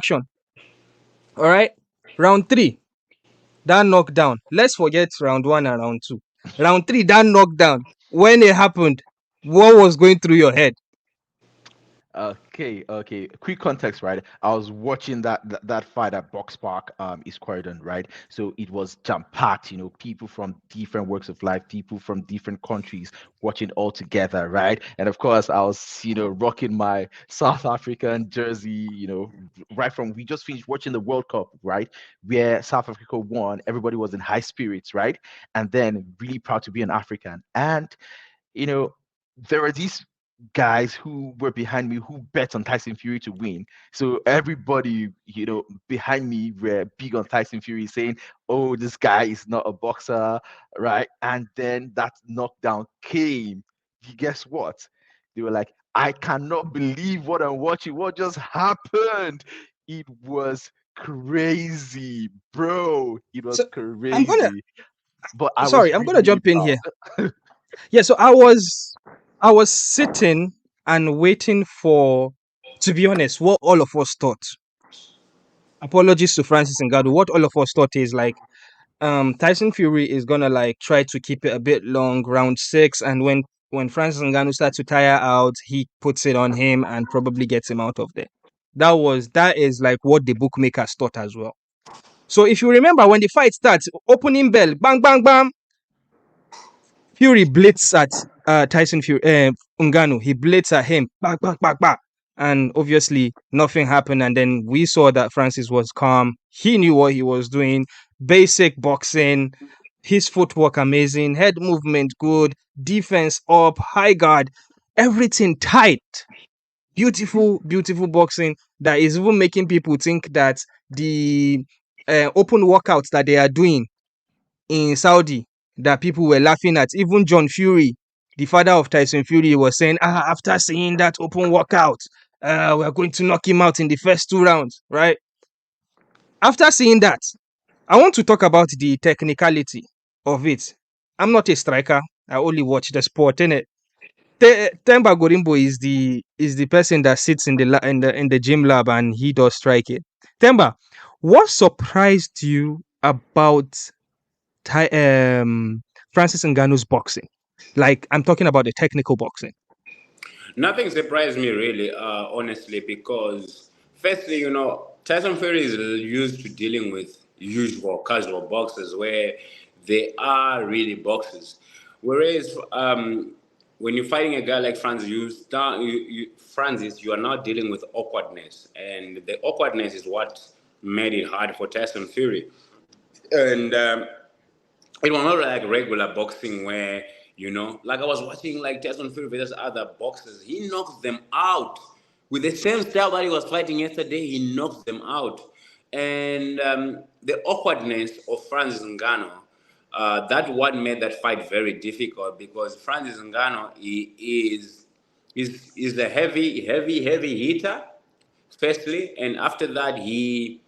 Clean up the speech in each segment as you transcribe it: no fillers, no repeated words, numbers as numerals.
action. All right. Round 3, that knockdown. Let's forget round 1 and round 2. Round 3, that knockdown. When it happened, what was going through your head? Okay. Quick context, right? I was watching that fight at Box Park, East Croydon, right? So it was jam packed, people from different walks of life, people from different countries watching all together, right? And of course, I was, rocking my South African jersey, right from we just finished watching the World Cup, right? Where South Africa won, everybody was in high spirits, right? And then really proud to be an African. And you know, there are these guys who were behind me who bet on Tyson Fury to win. So everybody, behind me were big on Tyson Fury, saying, "Oh, this guy is not a boxer," right? And then that knockdown came. Guess what? They were like, "I cannot believe what I'm watching. What just happened?" It was crazy, bro. It was So I'm gonna crazy. But I was sorry, I'm really, gonna really jump in proud. here. Yeah, so I was sitting and waiting for, to be honest, what all of us thought. Apologies to Francis Ngannou. What all of us thought is like, Tyson Fury is gonna like try to keep it a bit long, round 6, and when Francis Ngannou starts to tire out, he puts it on him and probably gets him out of there. That is like what the bookmakers thought as well. So if you remember when the fight starts, opening bell, bang bang bang, Fury blitz at Tyson Fury, Ngannou. He blitz at him, bang bang bang bang, and obviously nothing happened. And then we saw that Francis was calm. He knew what he was doing. Basic boxing, his footwork amazing, head movement good, defense up, high guard, everything tight. Beautiful, beautiful boxing that is even making people think that the open workouts that they are doing in Saudi, that people were laughing at. Even John Fury, the father of Tyson Fury, was saying, after seeing that open workout, we're going to knock him out in the first 2 rounds, right? After seeing that, I want to talk about the technicality of it. I'm not a striker. I only watch the sport, innit? Temba Gorimbo is the person that sits in the gym lab and he does striking. Temba, what surprised you about Francis Ngannou's boxing? Like, I'm talking about the technical boxing. Nothing surprised me really, honestly, because firstly, Tyson Fury is used to dealing with usual casual boxers where they are really boxers. Whereas when you're fighting a guy like Francis, Francis, you are now dealing with awkwardness, and the awkwardness is what made it hard for Tyson Fury. And it was not like regular boxing where like I was watching like Tyson Fury versus other boxers. He knocks them out with the same style that he was fighting yesterday. He knocks them out, and the awkwardness of Francis Ngannou. That what made that fight very difficult because Francis Ngannou is a heavy hitter. Firstly, and after that he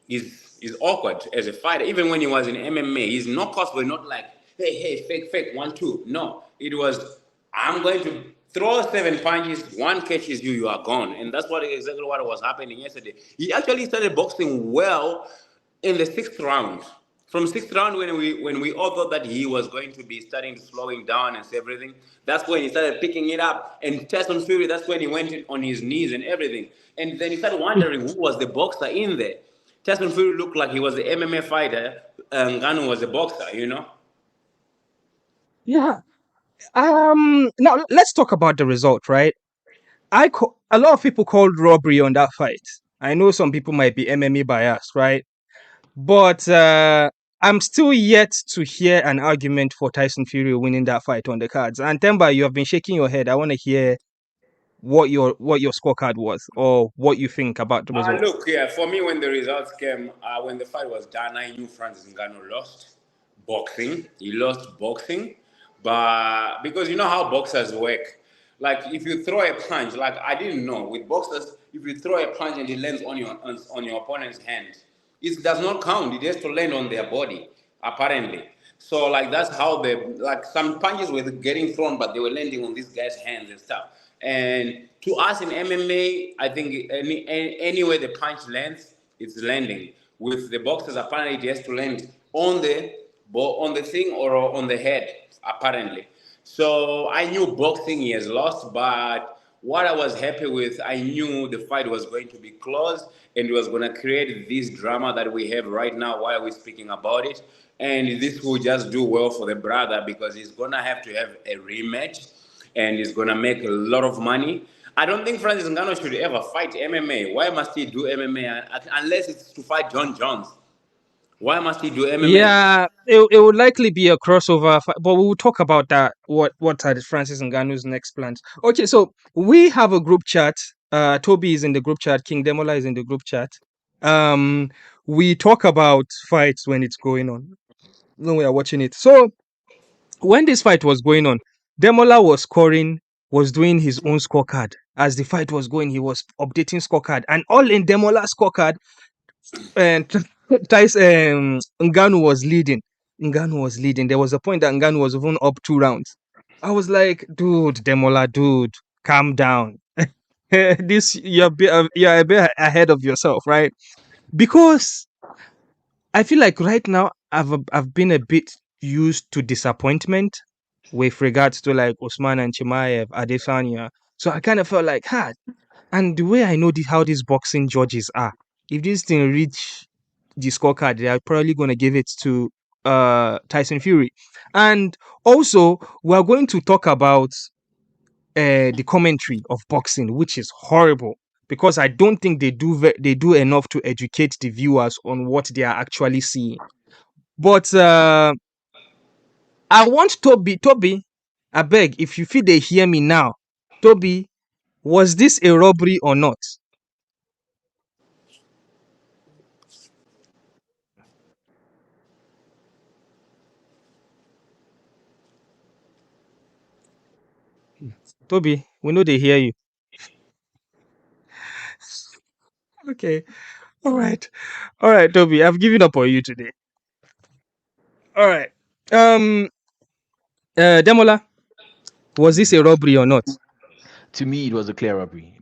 is awkward as a fighter. Even when he was in MMA, his knockouts were not like, hey, fake, 1, 2. No, it was, I'm going to throw 7 punches, one catches you, you are gone. And that's exactly what was happening yesterday. He actually started boxing well in the sixth round. From sixth round, when we all thought that he was going to be starting slowing down and everything, that's when he started picking it up. And Tyson Fury, that's when he went on his knees and everything. And then he started wondering who was the boxer in there. Tyson Fury looked like he was the MMA fighter, and Ngannou was a boxer. Yeah. Now let's talk about the result, right? A lot of people called robbery on that fight. I know some people might be MMA biased, right? But I'm still yet to hear an argument for Tyson Fury winning that fight on the cards. And Temba, you have been shaking your head. I want to hear what your scorecard was or what you think about the result. Look, yeah, for me, when the results came, when the fight was done, I knew Francis Ngannou lost boxing. He lost boxing, but because you know how boxers work. Like if you throw a punch, like I didn't know with boxers, if you throw a punch and it lands on your opponent's hand, it does not count. It has to land on their body, apparently. So like that's how they like some punches were getting thrown, but they were landing on these guys' hands and stuff. And to us in MMA, I think anywhere the punch lands, it's landing. With the boxers, apparently it has to land on the thing or on the head, apparently. So I knew boxing he has lost, but what I was happy with, I knew the fight was going to be close and it was going to create this drama that we have right now while we're speaking about it. And this will just do well for the brother because he's going to have a rematch and he's going to make a lot of money. I don't think Francis Ngannou should ever fight MMA. Why must he do MMA unless it's to fight John Jones? Why must he do MMA? Yeah, it would likely be a crossover, but we will talk about that. What are Francis Ngannou's next plans? Okay, so we have a group chat. Toby is in the group chat. King Demola is in the group chat. Um, we talk about fights when it's going on, when we are watching it. So when this fight was going on, Demola was scoring, was doing his own scorecard. As the fight was going, he was updating scorecard, and all in Demola's scorecard, and Tyson Ngannou was leading. Ngannou was leading. There was a point that Ngannou was even up 2 rounds. I was like, dude, Demola, dude, calm down. This you're a bit ahead of yourself, right? Because I feel like right now I've been a bit used to disappointment with regards to like Usman and Chimaev, Adesanya. So I kind of felt like, and the way I know how these boxing judges are, if this thing reach the scorecard, they are probably going to give it to Tyson Fury. And also, we are going to talk about the commentary of boxing, which is horrible because I don't think they do enough to educate the viewers on what they are actually seeing. But I want Toby, I beg, if you feel they hear me now, Toby, was this a robbery or not? Toby, we know they hear you. Okay. All right. All right, Toby, I've given up on you today. All right. Um, Demola, was this a robbery or not? To me, it was a clear robbery.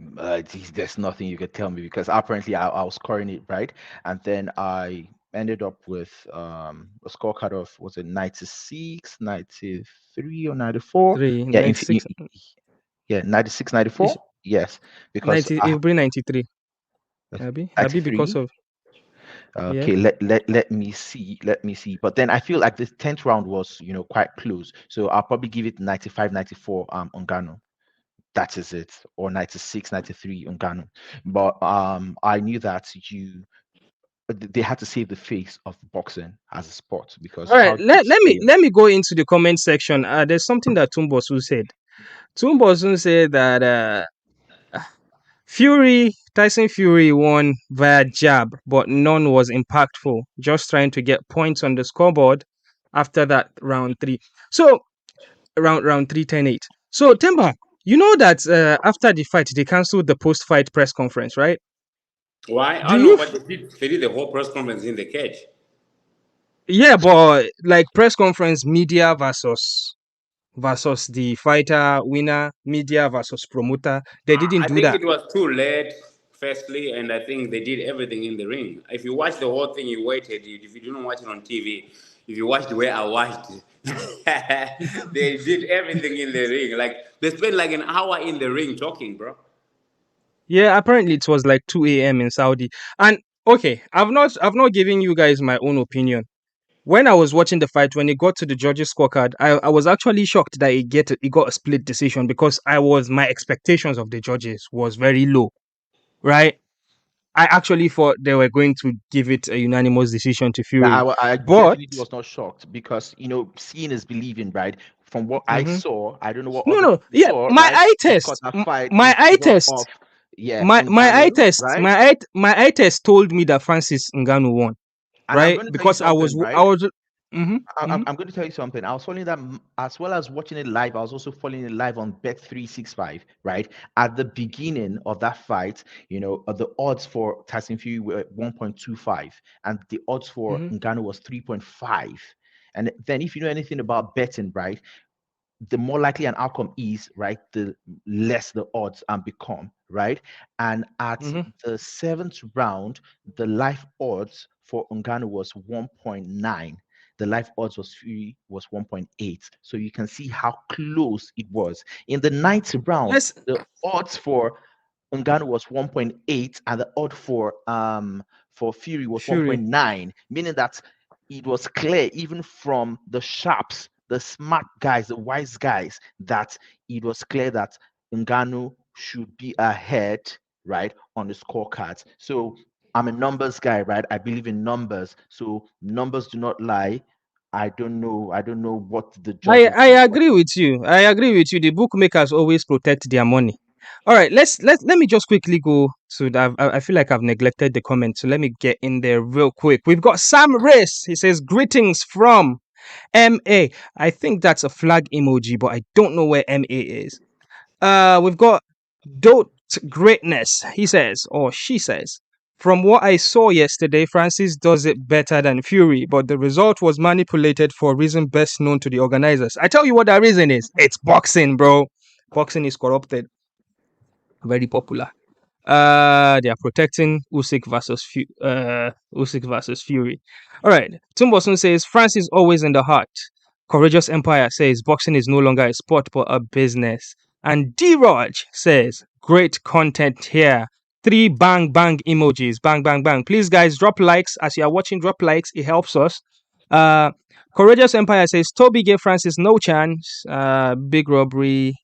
There's nothing you could tell me because apparently I was scoring it right, and then I ended up with a scorecard of was it 96, 93, or 94? Three, Yeah, 96, yeah, 96, is 94. Yes, because 90, it'll bring 93. that's Abi, because 93. of, yeah. Okay, let me see. Let me see. But then I feel like the 10th round was, quite close. So I'll probably give it 95, 94 on Ghana. That is it. Or 96, 93 on Ghana. But I knew that they had to save the face of boxing as a sport because All right, how this failed. let me go into the comment section. There's something that Tumbosu said. Tumbosu said that Tyson Fury won via jab, but none was impactful. Just trying to get points on the scoreboard after that round three. So round 3, 10-8. So Temba, you know that after the fight they cancelled the post-fight press conference, right? Why? Do I know, you? but they did the whole press conference in the cage. Yeah, but like press conference, media versus the fighter winner, media versus promoter. They didn't I do think that. it was too late, firstly, and I think they did everything in the ring. If you watch the whole thing, you waited. If you didn't watch it on TV, if you watched the way I watched it, they did everything in the ring. Like they spent like an hour in the ring talking, bro. Yeah, apparently it was like 2 a.m. in Saudi. And okay, I've not given you guys my own opinion. When I was watching the fight, when it got to the judges' scorecard, I was actually shocked that it got a split decision because my expectations of the judges was very low, right? I actually thought they were going to give it a unanimous decision to Now, Fury. I But definitely was not shocked because seeing is believing, right? From what I mhm. saw, I don't know what No, other no, people yeah, saw, my right? eye They caught test, a fight my in eye favor test, of, yeah, Ngannou, right? my eye test told me that Francis Ngannou won, And I'm right? going to tell you Because something, I right? was, mm-hmm, mm-hmm. I'm going to tell you something. I was following that as well as watching it live. I was also following it live on Bet365, right? At the beginning of that fight, the odds for Tyson Fury were 1.25, and the odds for Mm-hmm. Ngannou was 3.5. And then, if you know anything about betting, right? the more likely an outcome is, right, the less the odds become, right? And at Mm-hmm. the seventh round, the life odds for Ngannou was 1.9. The life odds was Fury was 1.8. So you can see how close it was. In the ninth round, Let's the odds for Ngannou was 1.8 and the odd for Fury was Fury. 1.9, meaning that it was clear even from the sharps, the smart guys, the wise guys, that it was clear that Ngannou should be ahead, right, on the scorecards. So I'm a numbers guy, right? I believe in numbers. So numbers do not lie. I don't know. I don't know what the judges I did. agree with you. I agree with you. The bookmakers always protect their money. All right, let me just quickly go to that. I feel like I've neglected the comment, so let me get in there real quick. We've got Sam Race. He says greetings from MA. I think that's a flag emoji, but I don't know where MA is. We've got Dote Greatness. He says, or she says, from what I saw yesterday, Francis does it better than Fury, but the result was manipulated for a reason best known to the organizers. I tell you what that reason is. It's boxing, bro. Boxing is corrupted. Very popular. They are protecting Usyk versus Fury. All right. Tumbosun says France is always in the heart. Courageous Empire says boxing is no longer a sport but a business. And D Raj says great content here. 3 bang bang emojis. Bang bang bang. Please guys drop likes as you are watching. Drop likes. It helps us. Uh, Courageous Empire says Toby gave Francis no chance. Big robbery.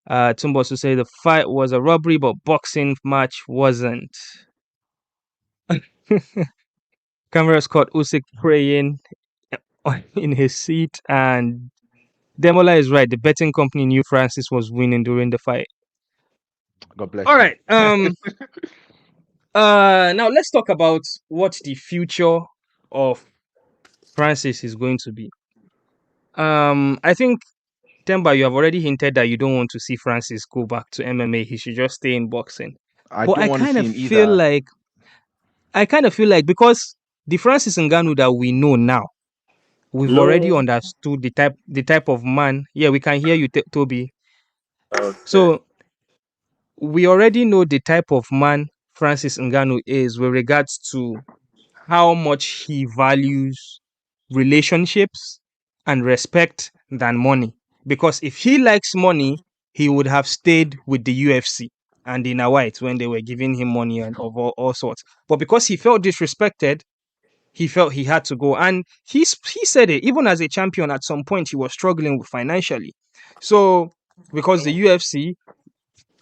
Tumbos to say the fight was a robbery, but boxing match wasn't. Cameras caught Usyk praying in his seat, and Demola is right. The betting company knew Francis was winning during the fight. God bless All you. right. Now let's talk about what the future of Francis is going to be. I think Temba, you have already hinted that you don't want to see Francis go back to MMA. He should just stay in boxing. I But don't want to see him either. I kind of feel like because the Francis Ngannou that we know now, we've already Hello. understood the type of man. Yeah, we can hear you, Toby. Okay. So we already know the type of man Francis Ngannou is with regards to how much he values relationships and respect than money. Because if he likes money, he would have stayed with the UFC and Dana White when they were giving him money and of all sorts. But because he felt disrespected, he felt he had to go. And he said it, even as a champion, at some point he was struggling financially. So because the UFC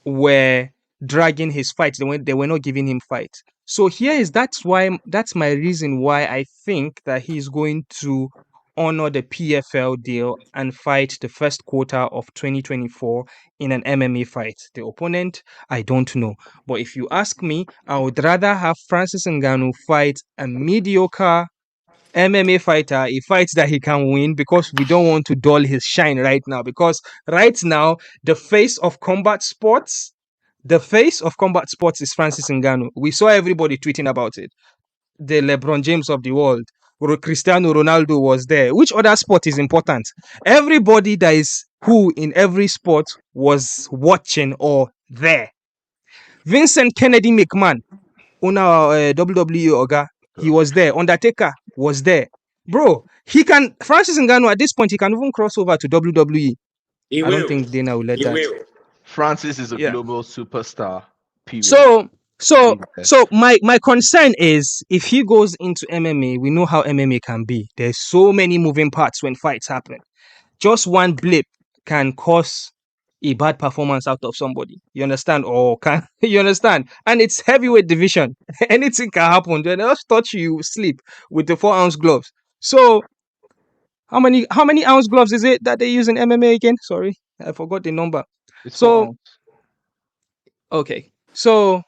were dragging his fights. They were not giving him fights. So that's my reason why I think that he's going to honor the PFL deal and fight the first quarter of 2024 in an MMA fight. The opponent, I don't know. But if you ask me, I would rather have Francis Ngannou fight a mediocre MMA fighter, a fight that he can win, because we don't want to dull his shine right now. Because right now, the face of combat sports is Francis Ngannou. We saw everybody tweeting about it. The LeBron James of the world, Cristiano Ronaldo was there. Which other sport is important? Everybody that is who in every sport was watching or there. Vincent Kennedy McMahon, owner WWE Oga, he God. was there. Undertaker was there. Bro, Francis Ngannou at this point, he can even cross over to WWE. He I don't will. think Dana will let He that. will. Francis is a Yeah. global superstar. Period. So so Leave it there. so my concern is if he goes into MMA, we know how MMA can be. There's so many moving parts when fights happen. Just one blip can cause a bad performance out of somebody. You understand? Or can you understand? And it's heavyweight division. Anything can happen. They just touch you, you sleep with the 4-ounce gloves. So how many ounce gloves is it that they use in MMA again? Sorry, I forgot the number. It's four So ounce. okay. So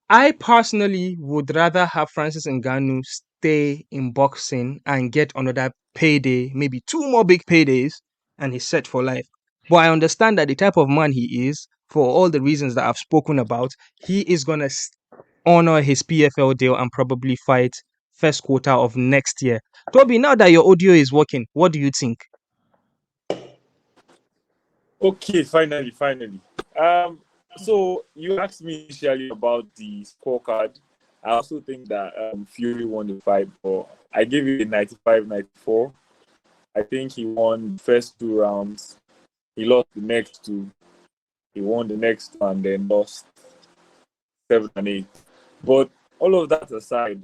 I personally would rather have Francis Ngannou stay in boxing and get another payday, maybe 2 more big paydays, and he's set for life. But I understand that the type of man he is, for all the reasons that I've spoken about, he is gonna honor his PFL deal and probably fight first quarter of next year. Toby, now that your audio is working, what do you think? Okay, finally. So you asked me initially about the scorecard. I also think that Fury won the fight, but I gave it a 95-94. I think he won the first 2 rounds. He lost the next two. He won the next one, then lost 7 and 8. But all of that aside,